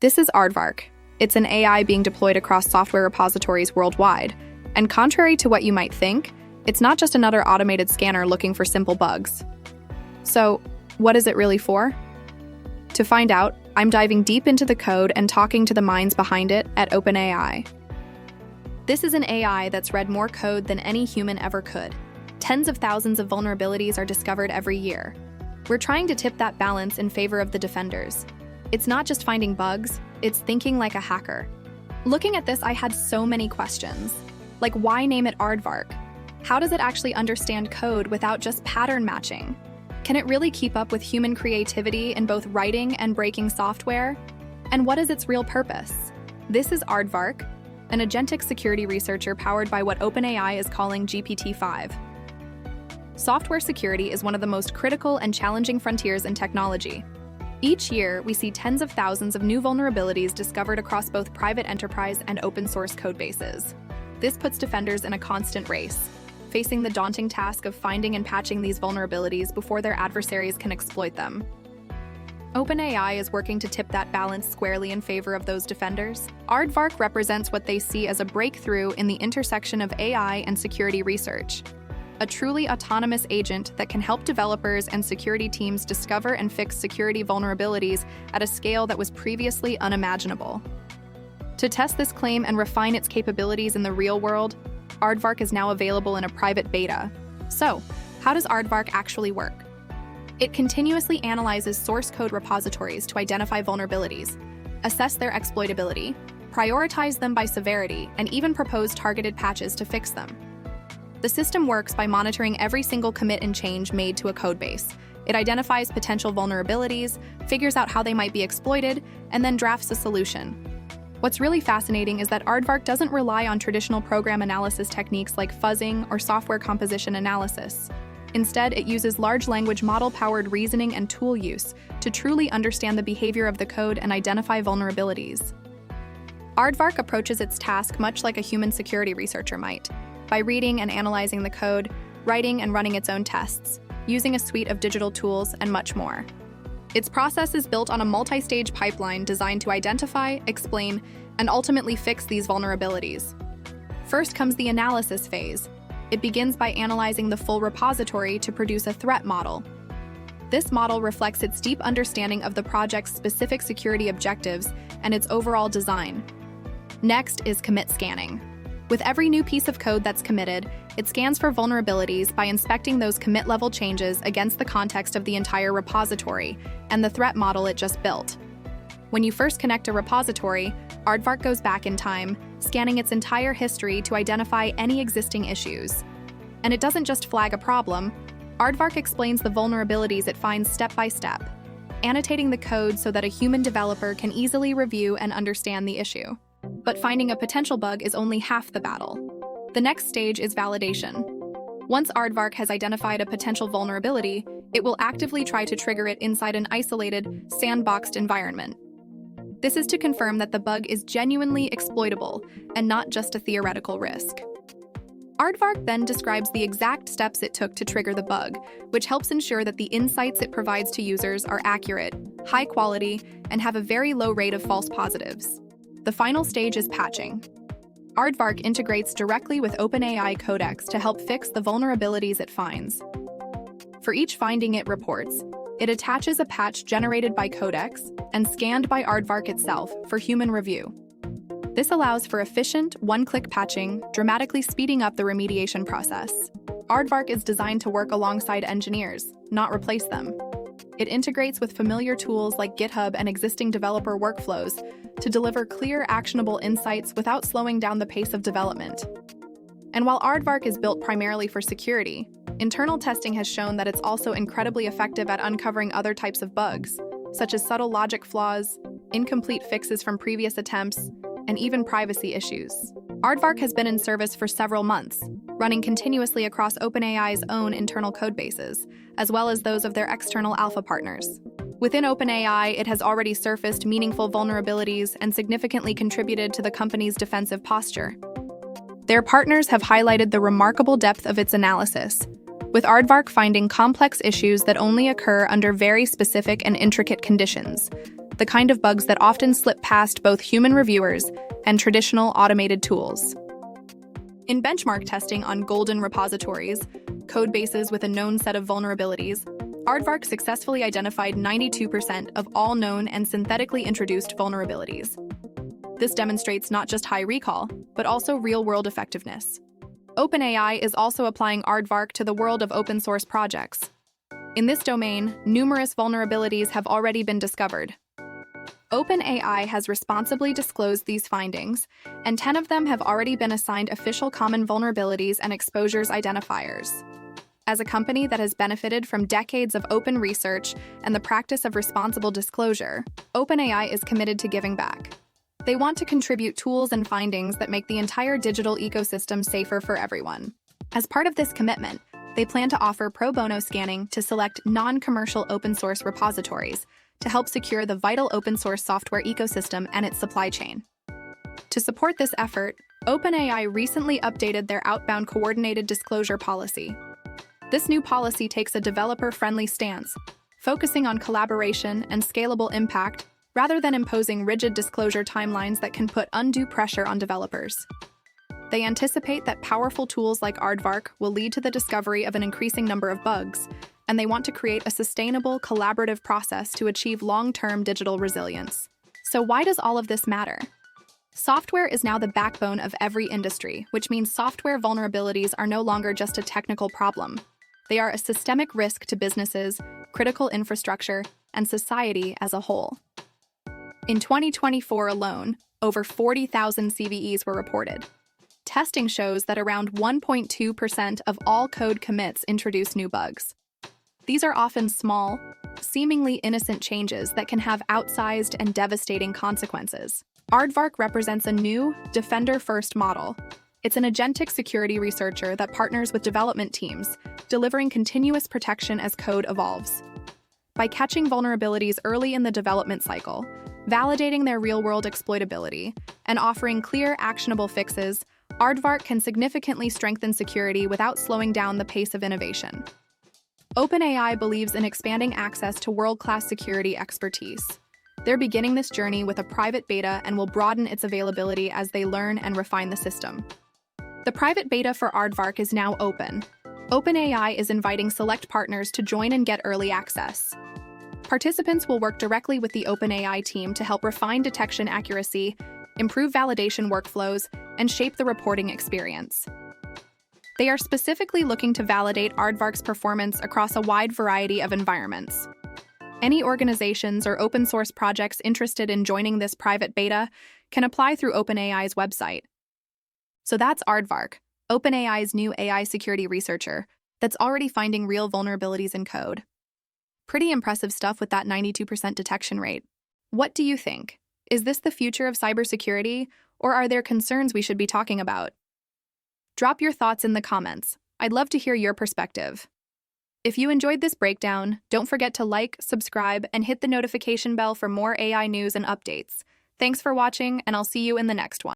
This is Aardvark. It's an AI being deployed across software repositories worldwide. And contrary to what you might think, it's not just another automated scanner looking for simple bugs. So, what is it really for? To find out, I'm diving deep into the code and talking to the minds behind it at OpenAI. This is an AI that's read more code than any human ever could. Tens of thousands of vulnerabilities are discovered every year. We're trying to tip that balance in favor of the defenders. It's not just finding bugs, it's thinking like a hacker. Looking at this, I had so many questions. Like, why name it Aardvark? How does it actually understand code without just pattern matching? Can it really keep up with human creativity in both writing and breaking software? And what is its real purpose? This is Aardvark, an agentic security researcher powered by what OpenAI is calling GPT-5. Software security is one of the most critical and challenging frontiers in technology. Each year, we see tens of thousands of new vulnerabilities discovered across both private enterprise and open source codebases. This puts defenders in a constant race, facing the daunting task of finding and patching these vulnerabilities before their adversaries can exploit them. OpenAI is working to tip that balance squarely in favor of those defenders. Aardvark represents what they see as a breakthrough in the intersection of AI and security research. A truly autonomous agent that can help developers and security teams discover and fix security vulnerabilities at a scale that was previously unimaginable. To test this claim and refine its capabilities in the real world, Aardvark is now available in a private beta. So, how does Aardvark actually work? It continuously analyzes source code repositories to identify vulnerabilities, assess their exploitability, prioritize them by severity, and even propose targeted patches to fix them. The system works by monitoring every single commit and change made to a codebase. It identifies potential vulnerabilities, figures out how they might be exploited, and then drafts a solution. What's really fascinating is that Aardvark doesn't rely on traditional program analysis techniques like fuzzing or software composition analysis. Instead, it uses large language model-powered reasoning and tool use to truly understand the behavior of the code and identify vulnerabilities. Aardvark approaches its task much like a human security researcher might, by reading and analyzing the code, writing and running its own tests, using a suite of digital tools, and much more. Its process is built on a multi-stage pipeline designed to identify, explain, and ultimately fix these vulnerabilities. First comes the analysis phase. It begins by analyzing the full repository to produce a threat model. This model reflects its deep understanding of the project's specific security objectives and its overall design. Next is commit scanning. With every new piece of code that's committed, it scans for vulnerabilities by inspecting those commit-level changes against the context of the entire repository and the threat model it just built. When you first connect a repository, Aardvark goes back in time, scanning its entire history to identify any existing issues. And it doesn't just flag a problem. Aardvark explains the vulnerabilities it finds step by step, annotating the code so that a human developer can easily review and understand the issue. But finding a potential bug is only half the battle. The next stage is validation. Once Aardvark has identified a potential vulnerability, it will actively try to trigger it inside an isolated, sandboxed environment. This is to confirm that the bug is genuinely exploitable and not just a theoretical risk. Aardvark then describes the exact steps it took to trigger the bug, which helps ensure that the insights it provides to users are accurate, high quality, and have a very low rate of false positives. The final stage is patching. Aardvark integrates directly with OpenAI Codex to help fix the vulnerabilities it finds. For each finding it reports, it attaches a patch generated by Codex and scanned by Aardvark itself for human review. This allows for efficient, one-click patching, dramatically speeding up the remediation process. Aardvark is designed to work alongside engineers, not replace them. It integrates with familiar tools like GitHub and existing developer workflows to deliver clear, actionable insights without slowing down the pace of development. And while Aardvark is built primarily for security, internal testing has shown that it's also incredibly effective at uncovering other types of bugs, such as subtle logic flaws, incomplete fixes from previous attempts, and even privacy issues. Aardvark has been in service for several months, running continuously across OpenAI's own internal codebases, as well as those of their external alpha partners. Within OpenAI, it has already surfaced meaningful vulnerabilities and significantly contributed to the company's defensive posture. Their partners have highlighted the remarkable depth of its analysis, with Aardvark finding complex issues that only occur under very specific and intricate conditions. the kind of bugs that often slip past both human reviewers and traditional automated tools. In benchmark testing on golden repositories, codebases with a known set of vulnerabilities, Aardvark successfully identified 92% of all known and synthetically introduced vulnerabilities. This demonstrates not just high recall, but also real-world effectiveness. OpenAI is also applying Aardvark to the world of open-source projects. In this domain, numerous vulnerabilities have already been discovered. OpenAI has responsibly disclosed these findings, and 10 of them have already been assigned official common vulnerabilities and exposures identifiers. As a company that has benefited from decades of open research and the practice of responsible disclosure, OpenAI is committed to giving back. They want to contribute tools and findings that make the entire digital ecosystem safer for everyone. As part of this commitment, they plan to offer pro bono scanning to select non-commercial open-source repositories to help secure the vital open-source software ecosystem and its supply chain. To support this effort, OpenAI recently updated their outbound coordinated disclosure policy. This new policy takes a developer-friendly stance, focusing on collaboration and scalable impact rather than imposing rigid disclosure timelines that can put undue pressure on developers. They anticipate that powerful tools like Aardvark will lead to the discovery of an increasing number of bugs, and they want to create a sustainable, collaborative process to achieve long-term digital resilience. So why does all of this matter? Software is now the backbone of every industry, which means software vulnerabilities are no longer just a technical problem. They are a systemic risk to businesses, critical infrastructure, and society as a whole. In 2024 alone, over 40,000 CVEs were reported. Testing shows that around 1.2% of all code commits introduce new bugs. These are often small, seemingly innocent changes that can have outsized and devastating consequences. Aardvark represents a new, defender-first model. It's an agentic security researcher that partners with development teams, delivering continuous protection as code evolves. By catching vulnerabilities early in the development cycle, validating their real-world exploitability, and offering clear, actionable fixes, Aardvark can significantly strengthen security without slowing down the pace of innovation. OpenAI believes in expanding access to world-class security expertise. They're beginning this journey with a private beta and will broaden its availability as they learn and refine the system. The private beta for Aardvark is now open. OpenAI is inviting select partners to join and get early access. Participants will work directly with the OpenAI team to help refine detection accuracy, improve validation workflows, and shape the reporting experience. They are specifically looking to validate Aardvark's performance across a wide variety of environments. Any organizations or open-source projects interested in joining this private beta can apply through OpenAI's website. So that's Aardvark, OpenAI's new AI security researcher that's already finding real vulnerabilities in code. Pretty impressive stuff with that 92% detection rate. What do you think? Is this the future of cybersecurity, or are there concerns we should be talking about? Drop your thoughts in the comments. I'd love to hear your perspective. If you enjoyed this breakdown, don't forget to like, subscribe, and hit the notification bell for more AI news and updates. Thanks for watching, and I'll see you in the next one.